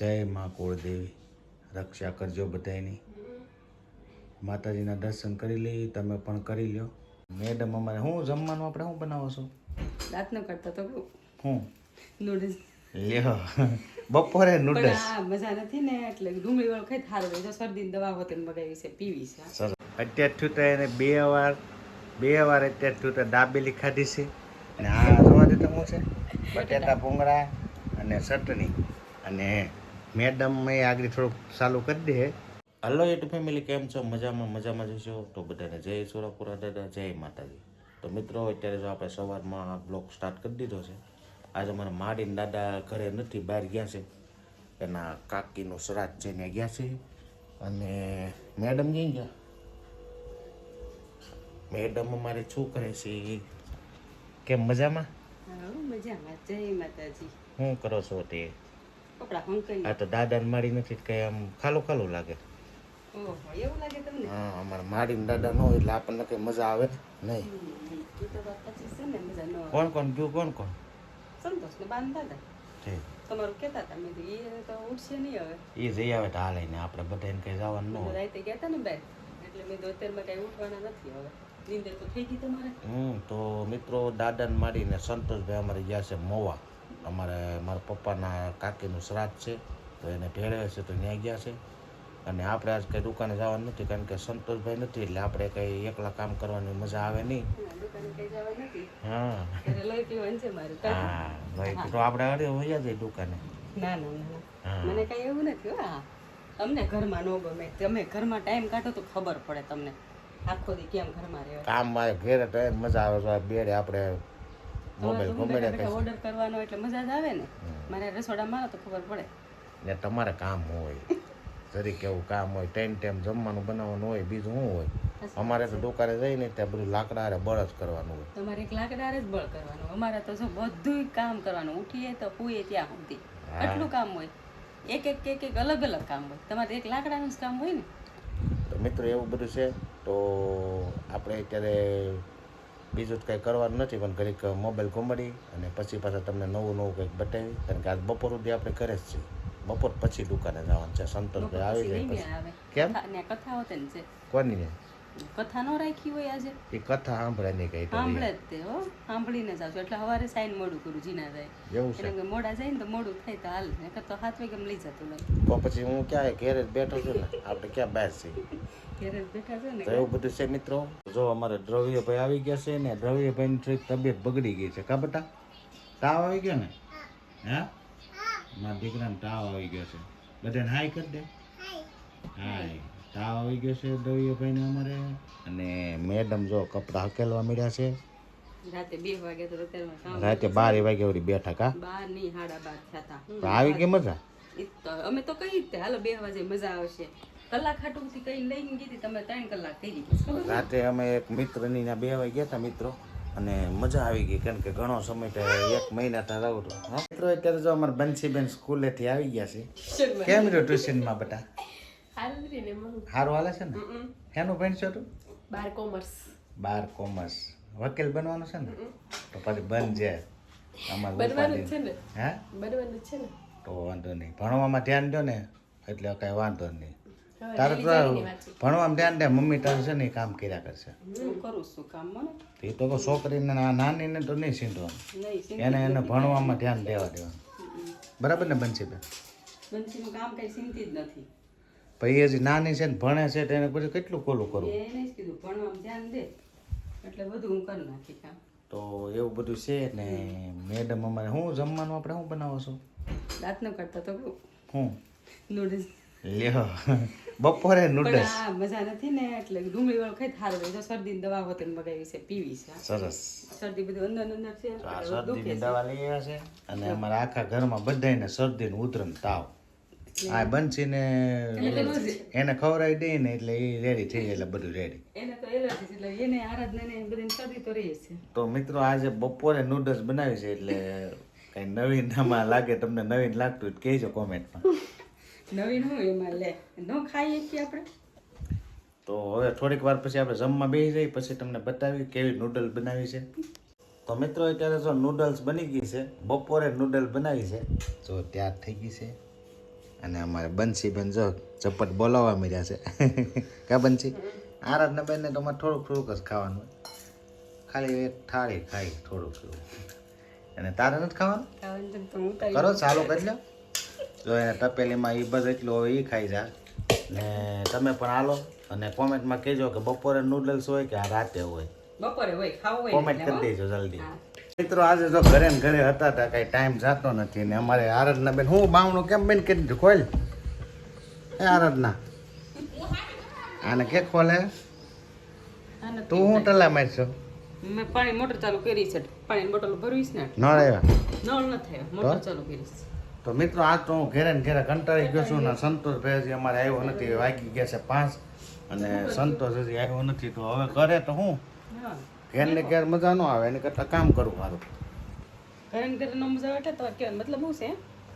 જય માં કુળદેવી, રક્ષા કરજો બધાયની. માતાજીના દર્શન કરી લઈ, તમે પણ કરી લ્યો. મેડમ અમારે શું જમવાનું આપણે શું બનાવો છો? દાંત ન કરતા તો શું નૂડલ્સ લ્યો? બપોરે નૂડલ્સ મજા નથી ને એટલે ડુંગળી વાળું ખાઈ સારું હોય તો શરદીની દવા હોતે મગાવી છે પીવી છે. સરસ. અત્યાર છૂટા એને બે વાર અત્યાર છૂટા દાબેલી ખાધી છે. અને આ જોવા દે તો શું છે, બટેટા ભૂંગળા અને ચટણી. અને મેડમ મેં આગળ થોડુંક ચાલુ કરી દે. હલો યુટ્યુબ ફેમિલી, કેમ છો? મજામાં જશો તો બધાને જય સોરાપુરા દાદા, જય માતાજી. તો મિત્રો અત્યારે જો આપણે સવારમાં બ્લોગ સ્ટાર્ટ કરી દીધો છે. આજે અમારા માડીને દાદા ઘરે નથી, બહાર ગયા છે. એના કાકીનું શ્રાદ્ધ છે ને ગયા છે. અને મેડમ જઈ ગયા. મેડમ અમારે શું કરે છે? કેમ મજામાં? મજામાં. જય માતાજી. શું કરો છો તે? કપડા હંકાઈ. આ તો દાદાને માડી નથી કઈ આમ ખાલું લાગે. ઓહો, એવું લાગે તમને? હા, અમારા માડીને દાદા ન હોય એટલે આપણને કઈ મજા આવે નહીં. ઈ તો વાત પછી છે ને, મજા ન આવે. કોણ ગયું? કોણ સંતોષ ને બાંધ દાદા ઠીક. તમારું કહેતા હતા, મેં કીધું એ તો ઉઠશે નહીં હવે. એ જઈ આવે તો હાલે ને, આપણે બધાને કઈ જવાનું ન હોય. રાતે ગયા હતા ને બેન, એટલે મેં તો અત્યારમાં કઈ ઉઠવાના નથી હવે. નીંદર તો થઈ ગઈ તમારે? તો મિત્રો દાદાને માડીને સંતોષભાઈ અમારે ગયા છે મોવા. મારા પપ્પાના કાકીનું શ્રાદ્ધ છે તો એને ભેળવે છે તો ત્યાં ગયા છે. અને આપણે આજ કંઈ દુકાને જવાનું નથી કારણ કે સંતોષભાઈ નથી એટલે આપણે કંઈ એકલા કામ કરવાની મજા આવે નહીં. દુકાને કઈ જવા નથી. હા લોહી પીવાનું છે મારું. હા ભાઈ, તો આપણે અરે વયા જઈએ દુકાને. ના મને કઈ એવું નથી. હા, તમને ઘરમાં ન ગમે, તમે ઘરમાં ટાઈમ કાઢો તો ખબર પડે તમને આખો દી કેમ ઘરમાં રહેવાય. કામ મારે ઘેરે તો એમ મજા આવે છે, બેડે આપણે મોબાઈલ ઓર્ડર કરવાનો એટલે મજા જ આવે ને. મારે રસોડામાં તો ખબર પડે ને તમારે કામ હોય જરીક એવું કામ હોય, ટાઈમ જમવાનું બનાવવાનું હોય, બીજું શું હોય? અમારે તો દુકાને જઈને ત્યાં બધું લાકડા હારે બળ જ કરવાનું હોય. તમારે એક લાકડા જ બળ કરવાનું, અમારે તો જો બધું કામ કરવાનું, ઉઠીએ તો પૂએ ત્યાં સુધી એટલું કામ હોય. એક અલગ કામ હોય. તમારે એક લાકડાનું જ કામ હોય ને. તો મિત્રો એવું બધું છે. તો આપણે અત્યારે બીજું જ કંઈ કરવાનું નથી પણ ઘડીક મોબાઈલ ઘુમાડી અને પછી પાછા તમને નવું કંઈક બતાવી. કારણ કે આજ બપોર સુધી આપણે ઘરે જ છીએ. બપોર પછી દુકાને જવાનું છે. સંતોષભાઈ આવી જાય પછી. કેમ? કથા હોતે ને છે. કોની કથા નો રાખી હોય આજે? એ કથા સાંભળે નહીં કઈ. સાંભળે જ તે હો, સાંભળીને જ આવશે. એટલે સવારે સાઈન મોડું કરું જીના જાય એવું છે. એટલે મોડા જાય ને તો મોડું થાય તો હાલ ને તો 7 વાગે લઈ જતો લઈ. તો પછી હું ક્યાં ઘેરે જ બેઠો છું ને, આપણે ક્યાં બહાર છીએ? ઘેરે જ બેઠા છે ને. તો એવું બધું છે મિત્રો. જો અમારે દ્રવ્યભાઈ આવી ગયા છે ને, દ્રવ્યભાઈની થોડીક તબિયત બગડી ગઈ છે. કા બેટા? તાવ આવી ગયો ને? હા, મારા દીકરાને તાવ આવી ગયો છે. બધાને હાય કરી દે. હાય. તાવ આવી ગયો છે દ્રવ્યભાઈને અમારે. અને મેડમ જો કપડા હકેલવા મળ્યા છે. રાતે 2 વાગે તો અત્યારમાં રાતે 12 વાગે વળી બેઠા. કા 12 ની 12:30 થતા. પણ આવી ગઈ મજા? અમે તો કહી જ હાલો 2 વાગે મજા આવશે. કલાક હાટુથી કઈ લઈને ગઈ તમે 3 કલાક થઈ ગઈ. રાતે અમે એક મિત્રની ના 2 વાગે ગયા હતા મિત્રો, અને મજા આવી ગઈ કારણ કે ઘણો સમય તો 1 મહિના ત્યાં રહું તો. મિત્રો અત્યારે જો અમારા બંસીબેન સ્કૂલેથી આવી ગયા છે. કેમ રહ્યો ટ્યુશનમાં બેટા? સારું હાલે છે ને? એનું ભણશો તું? 12 કોમર્સ. વકીલ બનવાનું છે ને? તો પછી બનજે. બનવાનું છે ને? હા, બનવાનું છે ને. તો વાંધો નહીં, ભણવામાં ધ્યાન દો ને એટલે કઈ વાંધો નહીં. તારે તો ભણવામાં ધ્યાન દે, મમ્મી તારું છે ને એ કામ કર્યા કરશે. કરું છું કામ મને. એ તો છોકરીને નાનીને તો નહીં સીંધવાનું, એને ભણવામાં ધ્યાન દેવાનું. બરાબર ને બંસીબેન? બંસીનું કામ કઈ ચિંતી જ નથી. પછી હજી નાની છે ને ભણે છે તો એને પછી કેટલું કોલું કરવું. એને જ કીધું ભણવામાં ધ્યાન દે એટલે બધું હું કરી નાખી કામ. તો એવું બધું છે ને. મેડમ અમારે શું જમવાનું આપણે શું બનાવો છો? દાંત ન કરતા તો શું? નૂડલ્સ લ્યો? બપોરે નૂડલ્સ મજા નથી ને એટલે ડુંગળી વાળું ખાઈ સારું હોય તો શરદીની દવા હોતે મગાવી છે પીવી છે. સરસ. શરદી બધું અંદર છે. આ શરદીની દવા લઈ આવ્યા છે. અને અમારા આખા ઘરમાં બધાને શરદી ઉધરમ તાવ. આ બંસીને એને ખવડાવી દઈએ ને એટલે એ રેડી થઈ જાય. એટલે બધું રેડી. એને તો એલર્જી એટલે એને આરાધનાને બધી શરદી તો રહી છે. તો મિત્રો આજે બપોરે નૂડલ્સ બનાવી છે એટલે કઈ નવીન આમાં લાગે, તમને નવીન લાગતું હોય કહેજો કોમેન્ટમાં. નવીન હું એમાં લે ન ખાઈએ કે આપણે. તો હવે થોડીક વાર પછી આપણે જમવા બેસી જઈએ પછી તમને બતાવી કેવી નૂડલ્સ બનાવી છે. તો મિત્રો અત્યારે જો નૂડલ્સ બની ગઈ છે, બપોરે નૂડલ્સ બનાવી છે. જો તૈયાર થઈ ગઈ છે અને અમારે બંસીબેન જો ચપટ બોલાવવા મળ્યા છે કા બંસી આરાધના બેનને તો અમારે થોડુંક થોડુંક જ ખાવાનું હોય. ખાલી એક થાળી ખાઈ થોડુંક થોડુંક. અને તારે નથી ખાવાનું કરો ચાલુ કરી લો. જો એને તપેલીમાં એ બધું એટલું હોય એ ખાઈ જાય. ને તમે પણ હાલો અને કોમેન્ટમાં કહેજો કે બપોરે નૂડલ્સ હોય કે આ રાતે હોય. બપોરે હોય ખાવું હોય કોમેન્ટ કરી દેજો જલ્દી. મિત્રો આજે જો ઘરે ને ઘરે હતા કઈ ટાઈમ જતો નથી ને અમારે આરાધના બેન હું બાવણું કેમ બેન કરી દીધું ખોલ એ આરાધના આને કે ખોલે તું હું ટલા મારશો મેં પાણી મોટર ચાલુ કરી છે પાણી બોટલ ભરવીશ ને ન રહેવા નળ ન થાય મોટર ચાલુ કરીશ. તો મિત્રો આજ તો હું ઘેરે ને ઘેરે કંટાળી ગયો છું ને સંતોષ ભાઈ અમારે આવ્યો નથી વાગી ગયા છે 5 અને સંતોષ હજી આવ્યો નથી તો હવે કરે તો હું હા ઘેર ને ઘેર મજા ન આવે એની કરતાં કામ કરું મારું. ઘરે ને ઘરે ન મજા આવે તો કહેવાનો મતલબ શું છે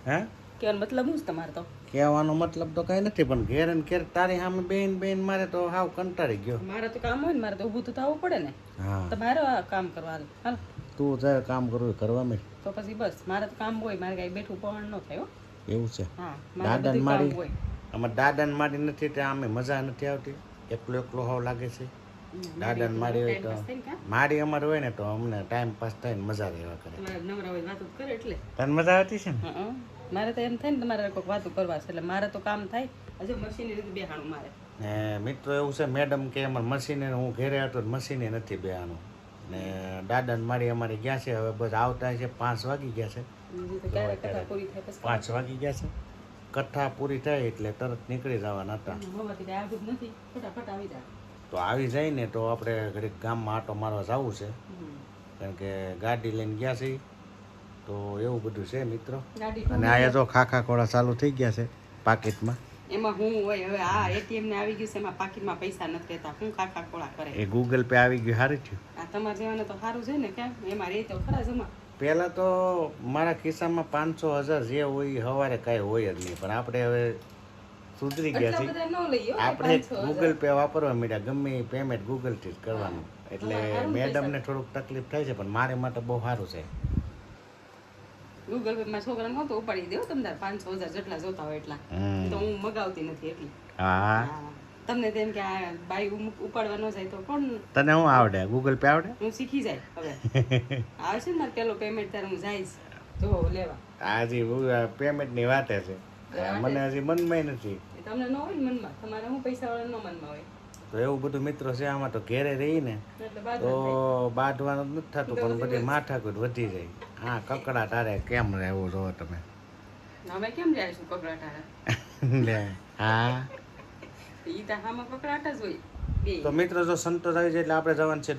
હે કહેવાનો મતલબ શું છે તમારે તો કહેવાનો મતલબ તો કઈ નથી પણ ઘેર ને ઘેર તારી સામે બેન બેન મારે તો હાવ કંટાળી ગયો. મારે તો કામ હોય ને મારે તો ઊભું તો થવું પડે ને હા તમારે આ કામ કરવા હાલ તું જ્યારે કામ કરવું એ કરવા માંડ. તો પછી બસ મારે તો કામ હોય મારે કાંઈ બેઠું પણ ન થાય હો. એવું છે હા મારે દાદાને બધું કામ મારી હોય. અમારે દાદાને મારી નથી ત્યાં અમે મજા નથી આવતી એકલો એકલો હાવ લાગે છે. દાદાને મારી હોય તો મારી અમારે હોય ને તો અમને ટાઈમ પાસ થાય ને મજા રહેવા કરે. તમારે નવરા હોય વાતો કરે એટલે તને મજા આવતી છે ને હં. મારે તો એમ થાય ને તમારે કોઈક વાતો કરવા છે એટલે મારે તો કામ થાય હજુ મશીનરી રીતે બેહાણું મારે. ને મિત્રો એવું છે મેડમ કે અમારે મશીને હું ઘેરે હતો મશીને નથી બેવાનું ને દાદાને મારી અમારે ગયા છે હવે બસ આવતા છે 5 વાગી ગયા છે. બીજું તો ક્યારે કથા પૂરી થાય પછી 5 વાગી ગયા છે કથા પૂરી થાય એટલે તરત નીકળી જવાના હતા. હવાથી કાંઈ આગળ નથી ફટાફટ આવી જાય. તો આવી જાય ને તો આપણે ઘડીક ગામમાં આટો મારવા જવું છે કારણ કે ગાડી લઈને ગયા છે તો એવું બધું છે મિત્રો. ગાડી અને આયા તો ખાખા ખોળા ચાલુ થઈ ગયા છે પાકીટમાં. એમાં હું હોય હવે આ એટીએમ ને આવી ગયું છે એમાં પાકીટમાં પૈસા નથી રહેતા હું કાકા કોળા કરે. એ ગૂગલ પે આવી ગયું સારું થયું. આ તમારે જેવાને તો સારું છે ને કેમ એમાં રહે તો ખરા જમા. પહેલાં તો મારા ખિસ્સામાં 500,000 જે હોય સવારે કાંઈ હોય જ નહીં પણ આપણે હવે સુધરી ગયા એટલા છીએ. બધા ન લઈએ હો, આપણે 500,000. ગૂગલ પે વાપરવા માંડ્યા ગમે એ પેમેન્ટ ગૂગલથી જ કરવાનું એટલે મેડમને થોડુંક તકલીફ થાય છે પણ મારે માટે બહુ સારું છે. ગૂગલ પે માં છોકરાને નહોતો ઉપાડી દેવો તમને 500,000 જેટલા જોતા હોય એટલા તો હું મગાવતી નથી એટલી. હા હા. તમને તેમ કે આ બાઈ ઉપાડવા ન જાય તો કોણ તને શું આવડે ગૂગલ પે આવડે હું શીખી જાય હવે આવશે ને મારે પેલો પેમેન્ટ ત્યારે હું જઈશ જો લેવા. આ હજી પેમેન્ટની વાતે છે મને હજી મનમાં નથી. એ તમને ન હોય ને મનમાં તમારે હું પૈસા વાળા ન મનમાં હોય તો એવું બધું મિત્રો છે આમાં તો ઘેરે રહી ને એટલે બાદ તો બાંધવાનું જ નથી થતું પણ બધી માથાકૂટ વધી જાય. હા કકડા તારે કેમ રહેવું જો તમે અમે કેમ જઈશું કકડાટા લે હા ઈ તો આમાં કકડાટા જ હોય બે. તો મિત્રો જો સંતોષ આવી જાય એટલે આપણે જવાનું છે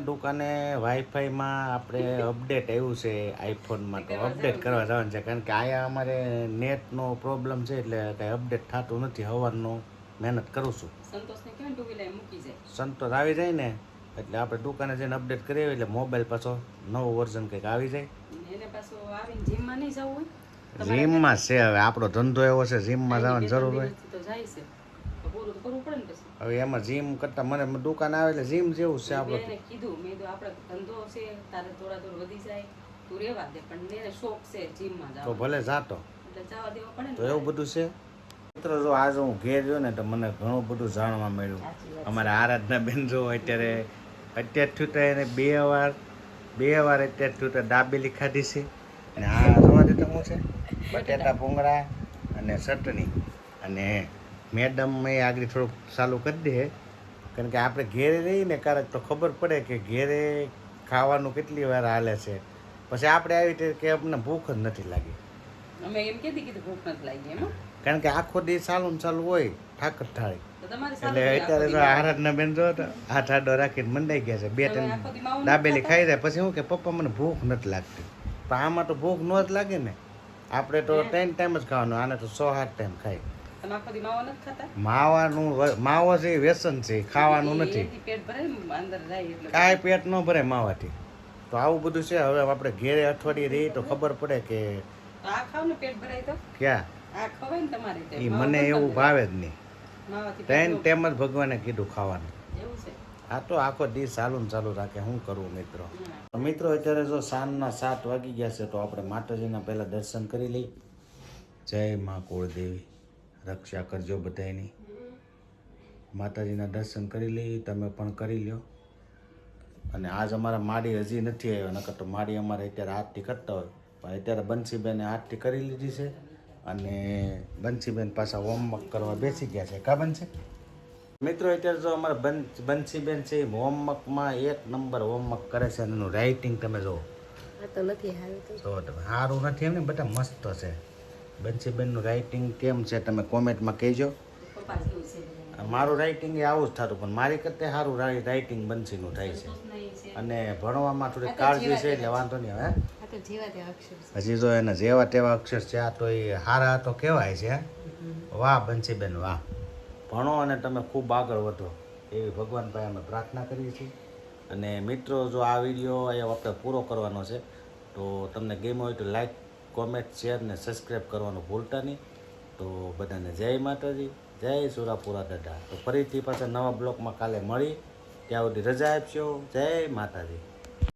દુકાને વાઈફાઈમાં આપણે અપડેટ આવ્યું છે આઈફોનમાં તો અપડેટ કરવા જવાનું છે કારણ કે આયા અમારે નેટનો પ્રોબ્લેમ છે એટલે કાંઈ અપડેટ થતું નથી. સવારનું મહેનત કરું છું. સંતોષને કેમ ટુ વ્હીલર મૂકી જાય સંતોષ આવી જાય ને એટલે આપણે દુકાને જઈને અપડેટ કરીએ એટલે મોબાઈલ પાછો નવો વર્ઝન કંઈક આવી જાય. એને પાછું આવીને જીમમાં નહીં જવું હોય જીમમાં છે હવે આપણો ધંધો એવો છે જીમમાં જવાની જરૂર હોય તો જાય છે તો પૂરું તો કરવું પડે ને પછી. હવે એમાં જીમ કરતાં મને દુકાન આવે એટલે જીમ જેવું છે આપણું. મેં એને કીધું મેં કીધું આપણે ધંધો છે તારે થોડા થોડું વધી જાય તું રહેવા દે પણ એને શોખ છે જીમમાં તો જવાનો ભલે જાતો એટલે જવા દેવો પડે તો ને. એવું બધું છે મિત્રો. જો આજે હું ઘેર ગયો ને તો મને ઘણું બધું જાણવા મળ્યું. સાચી વાત. અમારા આરાધના બેન જો અત્યાર થયું તો એને બે વાર અત્યાર થયું તો દાબેલી ખાધી છે અને આ જોવા દે તો શું છે બટેટા ભૂંગળા અને ચટણી અને મેડમ એ આગળ થોડુંક ચાલુ કરી દે કારણ કે આપણે ઘેરે રહીને ક્યારેક તો ખબર પડે કે ઘેરે ખાવાનું કેટલી વાર હાલે છે પછી આપણે આવી રીતે કે અમને ભૂખ જ નથી લાગી અમે એમ કીધી કીધું ભૂખ નથી લાગી એમાં કારણ કે આખો દી ચાલુ ને ચાલુ હોય ઠાકર થાળી તો તમારે એટલે અત્યારે જો આરાધના બેન જો તો હાથ આડો રાખીને મંડાઈ ગયા છે 2-3 આખો દી માવો દાબેલી ખાઈ જાય પછી શું કે પપ્પા મને ભૂખ નથી લાગતી પણ આમાં તો ભૂખ ન જ લાગે ને આપણે તો 3 ટાઈમ જ ખાવાનું આને તો 6-8 ટાઈમ ખાય. તમે આખો દી માવો નથી ખાતા માવો છે એ વ્યસન છે ખાવાનું નથી એથી પેટ ભરે ને અંદર જાય એટલે કાંઈ પેટ ન ભરે માવાથી. તો આવું બધું છે હવે આપણે ઘેરે અઠવાડિયે રહી તો ખબર પડે કે તો આ ખાવ ને પેટ ભરાય તો ક્યાં આ ખવાય ને તમારે તે એ મને એવું ભાવે જ નહીં. માવાથી 3 ટાઈમ જ ભગવાને કીધું ખાવાનું. એવું છે. આ તો આખો દી ચાલુ ને ચાલુ રાખે શું કરવું મિત્રો. હમ. મિત્રો અત્યારે જો સાંજના 7 વાગી ગયા છે તો આપણે માતાજીના પહેલા દર્શન કરી લઈ. જય મા કુળદેવી. રક્ષા કરજો બધાયની. માતાજીના દર્શન કરી લઈ, તમે પણ કરી લ્યો. અને આજ અમારા માડી હજી નથી આવ્યો, નકર તો માડી અમારે અત્યારે આરતી કરતા હોય, પણ અત્યારે બંસીબેને આરતી કરી લીધી છે અને બંસીબેન પાછા હોમવર્ક કરવા બેસી ગયા છે. કા બનશે મિત્રો? અત્યારે જો અમારા બંસીબેન છે એ હોમવર્કમાં 1 નંબર હોમવર્ક કરે છે અને એનું રાઇટિંગ તમે જુઓ. આ તો નથી હારું તો. જો તમે સારું નથી એમ ને, બધા મસ્ત છે. બંસીબેનનું રાઇટિંગ કેમ છે તમે કોમેન્ટમાં કહેજો. પપ્પા જેવું છે. મારું રાઇટિંગ એ આવું જ થતું, પણ મારી કરતાં સારું રાઇટિંગ બંસીનું થાય છે. અને ભણવામાં થોડી કાળજી છે એટલે વાંધો નહીં. હવે આ તો જેવા તેવા અક્ષર છે. હજી જો એના જેવા તેવા અક્ષર છે, આ તો એ હારા તો કહેવાય છે. વાહ બંસીબેન વાહ, ભણો અને તમે ખૂબ આગળ વધો એવી ભગવાન ભાઈ અમે પ્રાર્થના કરીએ છીએ. અને મિત્રો જો આ વિડીયો અહીંયા આપણે પૂરો કરવાનો છે, તો તમને ગેમ હોય તો લાઈક, કોમેન્ટ, શેર ને સબસ્ક્રાઈબ કરવાનું ભૂલતા નહીં. તો બધાને જય માતાજી, જય સુરાપુરા દાદા. તો ફરીથી પાછા નવા બ્લોગમાં કાલે મળી, ત્યાં સુધી રજા આપશો. જય માતાજી.